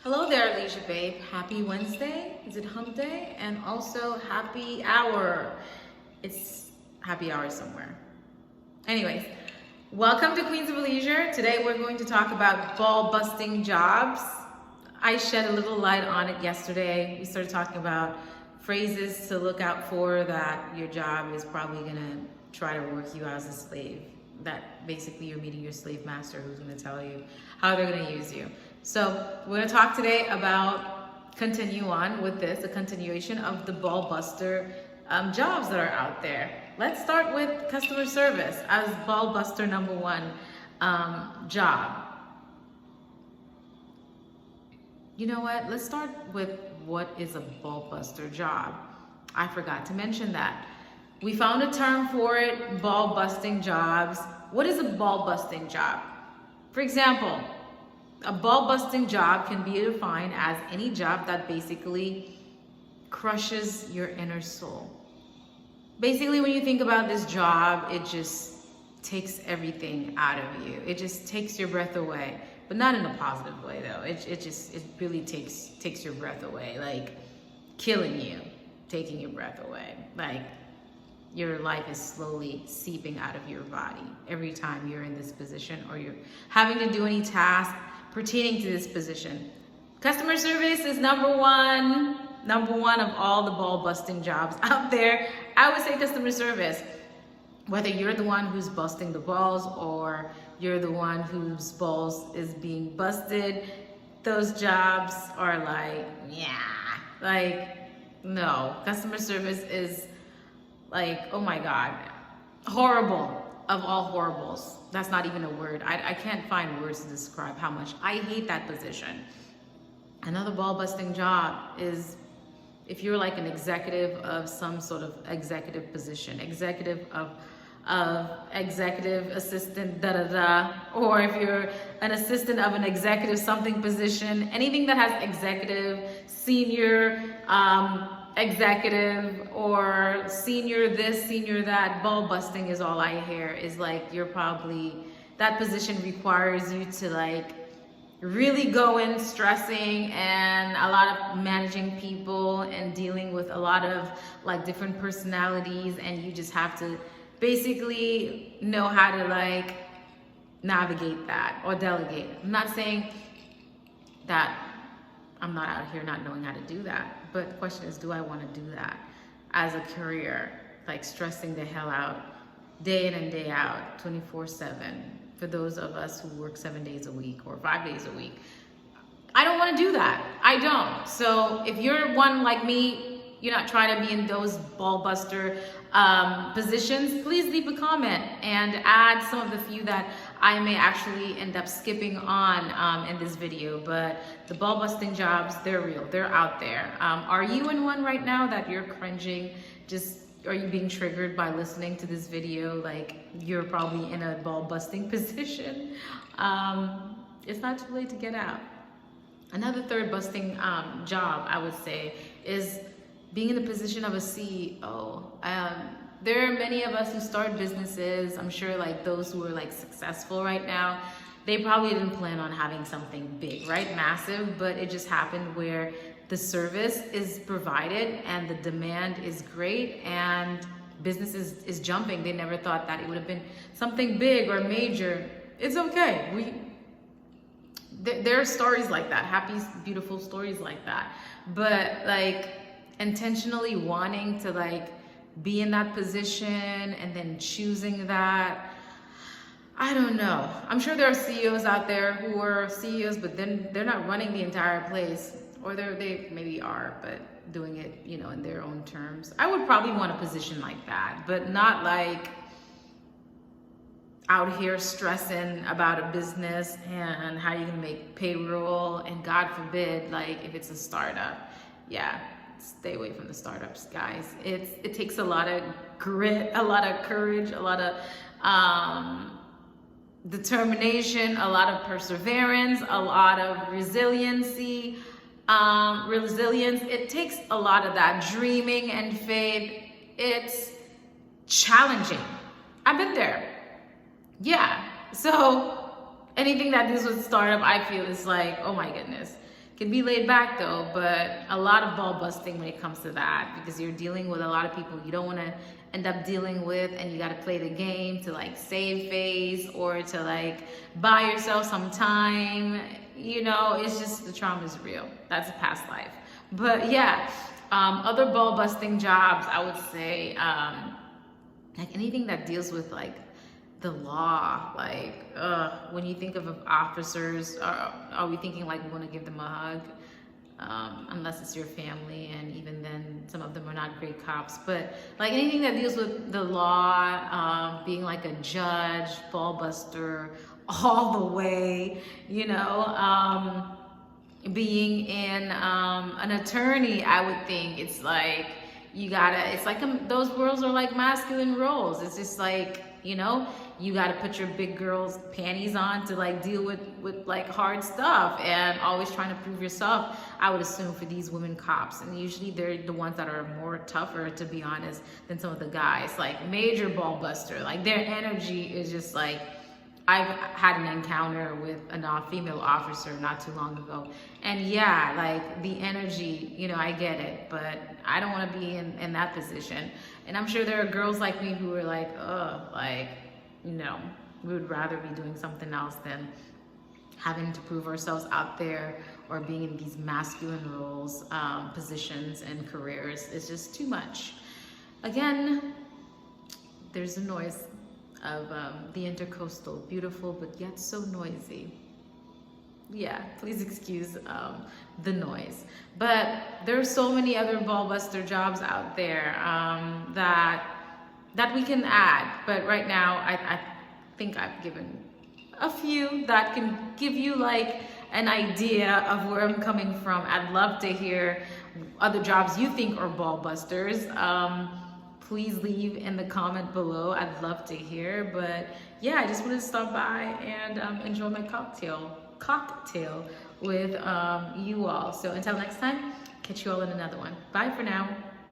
Hello there, Leisurebabez. Happy Wednesday. Is it hump day? And also happy hour. It's happy hour somewhere. Anyways, welcome to Queens of Leisure. Today we're going to talk about ball busting jobs. I shed a little light on it yesterday. We started talking about phrases to look out for, that your job is probably gonna try to work you out as a slave. That basically you're meeting your slave master who's gonna tell you how they're gonna use you. So we're gonna talk today about, continue on with this, a continuation of the ball buster jobs that are out there. Let's start with customer service as ball buster number one job. You know what? Let's start with what is a ball buster job. I forgot to mention that. We found a term for it, ball busting jobs. What is a ball busting job? For example, a ball busting job can be defined as any job that basically crushes your inner soul. Basically, when you think about this job, it just takes everything out of you. It just takes your breath away, but not in a positive way though. It really takes your breath away, like killing you, taking your breath away. Like your life is slowly seeping out of your body every time you're in this position or you're having to do any task pertaining to this position. Customer service is number one of all the ball busting jobs out there. I would say customer service. Whether you're the one who's busting the balls or you're the one whose balls is being busted, those jobs are like, no. Customer service is like, oh my God, horrible of all horribles. That's not even a word. I can't find words to describe how much I hate that position. Another ball busting job is if you're like an executive of some sort of executive position, executive of executive assistant, or if you're an assistant of an executive something position, anything that has executive, senior, executive, or senior this, senior that, ball busting is all I hear. Is like you're probably, that position requires you to like really go in stressing and a lot of managing people and dealing with a lot of like different personalities, and you just have to basically know how to like navigate that or delegate. I'm not saying that I'm not out here not knowing how to do that, but the question is, do I want to do that as a career, like stressing the hell out day in and day out, 24/7, for those of us who work 7 days a week or 5 days a week? I don't want to do that. I don't. So if you're one like me, you're not trying to be in those ball buster positions, please leave a comment and add some of the few that I may actually end up skipping on in this video. But the ball busting jobs, they're real, they're out there. Are you in one right now that you're cringing? Are you being triggered by listening to this video? Like you're probably in a ball busting position. It's not too late to get out. Another third busting job, I would say, is being in the position of a CEO. There are many of us who start businesses. I'm sure like those who are like successful right now, they probably didn't plan on having something big, right? Massive, but it just happened where the service is provided and the demand is great and business is jumping. They never thought that it would have been something big or major. It's okay. There are stories like that, happy, beautiful stories like that. But like intentionally wanting to like be in that position and then choosing that, I don't know. I'm sure there are CEOs out there who are CEOs, but then they're not running the entire place, or they maybe are, but doing it, you know, in their own terms. I would probably want a position like that, but not like out here stressing about a business and how you can make payroll, and God forbid, like if it's a startup, stay away from the startups, guys. It takes a lot of grit, a lot of courage, a lot of determination, a lot of perseverance, a lot of resilience. It takes a lot of that dreaming and faith. It's challenging. I've been there. Yeah. So anything that deals with startup, I feel is like, oh my goodness. Can be laid back though, but a lot of ball busting when it comes to that, because you're dealing with a lot of people you don't want to end up dealing with, and you got to play the game to like save face or to like buy yourself some time. You know, it's just, the trauma is real. That's a past life. But yeah, other ball busting jobs, I would say, like anything that deals with like the law. Like when you think of officers, are we thinking like we want to give them a hug? Unless it's your family, and even then some of them are not great cops. But like anything that deals with the law, being like a judge, ball buster all the way, you know, being in an attorney, I would think it's like you gotta, it's like those roles are like masculine roles. It's just like, you know, you got to put your big girl's panties on to like deal with like hard stuff, and always trying to prove yourself, I would assume, for these women cops. And usually they're the ones that are more tougher, to be honest, than some of the guys. Like major ball buster, like their energy is just like, I've had an encounter with a female officer not too long ago, and yeah, like the energy, you know, I get it, but I don't want to be in that position. And I'm sure there are girls like me who are like, oh, like, you know, we would rather be doing something else than having to prove ourselves out there, or being in these masculine roles, positions and careers. It's just too much. Again, there's the noise of the intercoastal, beautiful but yet so noisy. Yeah, please excuse the noise. But there are so many other ball buster jobs out there that we can add. But right now, I think I've given a few that can give you like an idea of where I'm coming from. I'd love to hear other jobs you think are ball busters. Please leave in the comment below. I'd love to hear. But yeah, I just wanted to stop by and enjoy my cocktail with you all. So until next time, catch you all in another one. Bye for now.